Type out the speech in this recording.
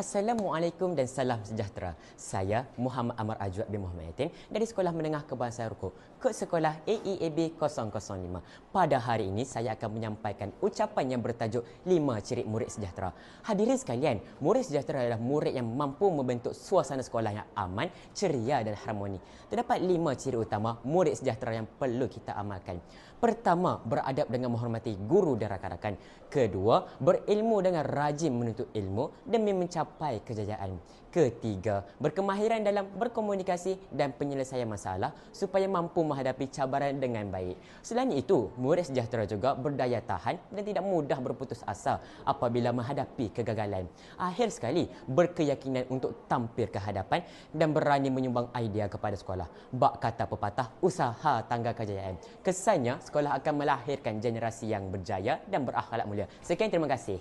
Assalamualaikum dan salam sejahtera. Saya Muhammad Amar Ajwad bin Muhammad Yatin dari Sekolah Menengah Kebangsaan Rukuk, kod sekolah AEAB 005. Pada hari ini saya akan menyampaikan ucapan yang bertajuk 5 ciri murid sejahtera. Hadirin sekalian, murid sejahtera adalah murid yang mampu membentuk suasana sekolah yang aman, ceria dan harmoni. Terdapat 5 ciri utama murid sejahtera yang perlu kita amalkan. Pertama, beradab dengan menghormati guru dan rakan-rakan. Kedua, berilmu dengan rajin menuntut ilmu demi mencapai kejayaan. Ketiga, berkemahiran dalam berkomunikasi dan penyelesaian masalah supaya mampu menghadapi cabaran dengan baik. Selain itu, murid sejahtera juga berdaya tahan dan tidak mudah berputus asa apabila menghadapi kegagalan. Akhir sekali, berkeyakinan untuk tampil ke hadapan dan berani menyumbang idea kepada sekolah. Bak kata pepatah, usaha tangga kejayaan. Kesannya, sekolah akan melahirkan generasi yang berjaya dan berakhlak mulia. Sekian, terima kasih.